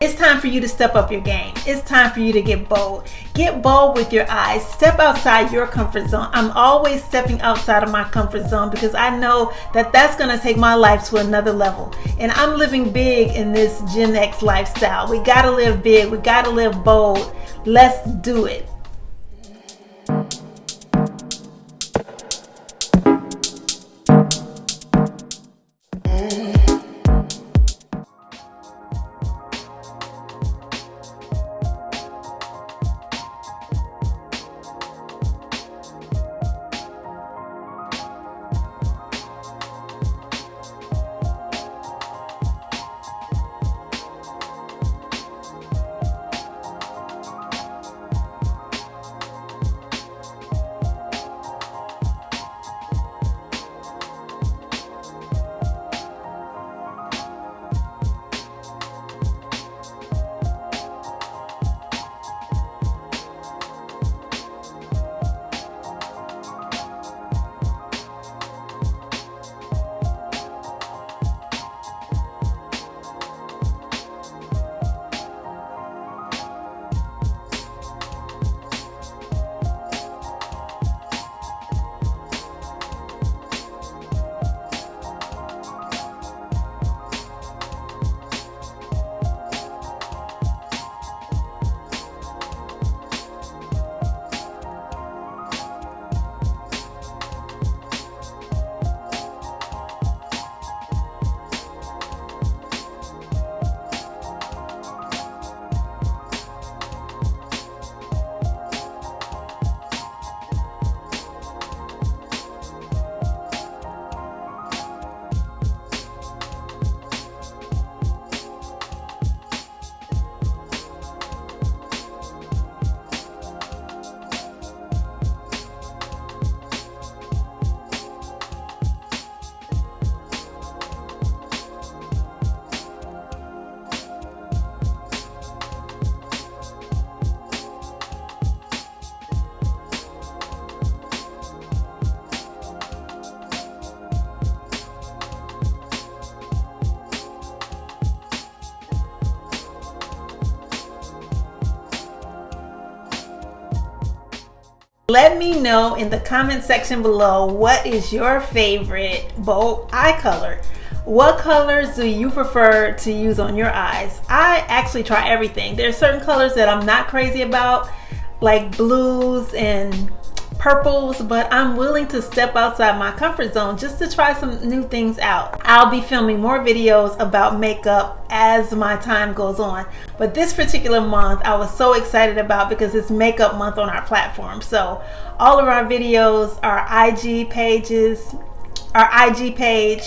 It's time for you to step up your game. It's time for you to get bold. Get bold with your eyes. Step outside your comfort zone. I'm always stepping outside of my comfort zone because I know that that's going to take my life to another level. And I'm living big in this Gen X lifestyle. We got to live big. We got to live bold. Let's do it. Let me know in the comment section below, what is your favorite bold eye color? What colors do you prefer to use on your eyes? I actually try everything. There are certain colors that I'm not crazy about, like blues and purples, but I'm willing to step outside my comfort zone just to try some new things out. I'll be filming more videos about makeup as my time goes on, but this particular month I was so excited about because it's makeup month on our platform. So all of our videos, our IG pages, our IG page,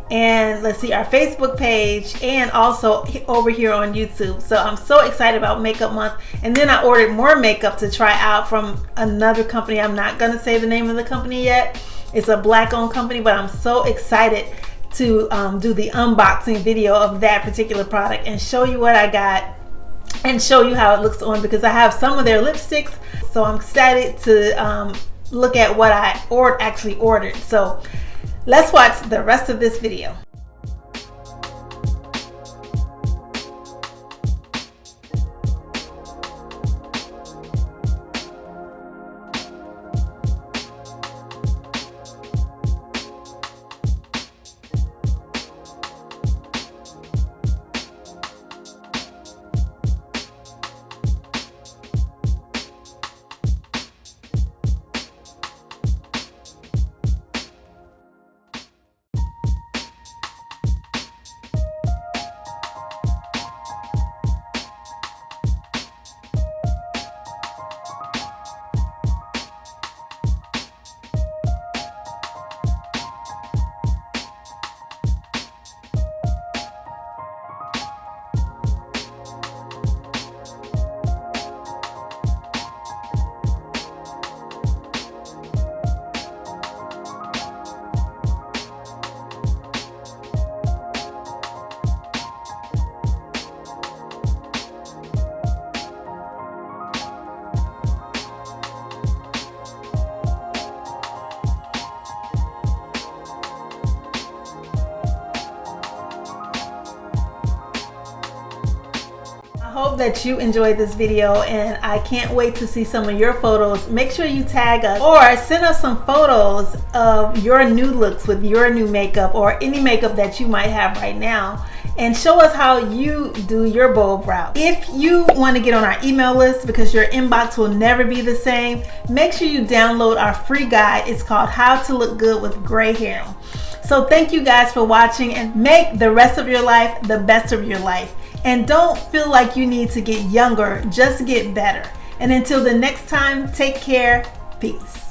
and let's see, our Facebook page, and also over here on YouTube. So I'm so excited about makeup month. And then I ordered more makeup to try out from another company. I'm not gonna say the name of the company yet. It's a black owned company, but I'm so excited to do the unboxing video of that particular product and show you what I got and show you how it looks on, because I have some of their lipsticks. So I'm excited to look at what I actually ordered. So let's watch the rest of this video. hope that you enjoyed this video, and I can't wait to see some of your photos. Make sure you tag us or send us some photos of your new looks with your new makeup or any makeup that you might have right now, and show us how you do your bold brow. If you want to get on our email list because your inbox will never be the same, make sure you download our free guide. It's called How to Look Good with Gray Hair. So thank you guys for watching, and make the rest of your life the best of your life. And don't feel like you need to get younger, just get better. And until the next time, take care. Peace.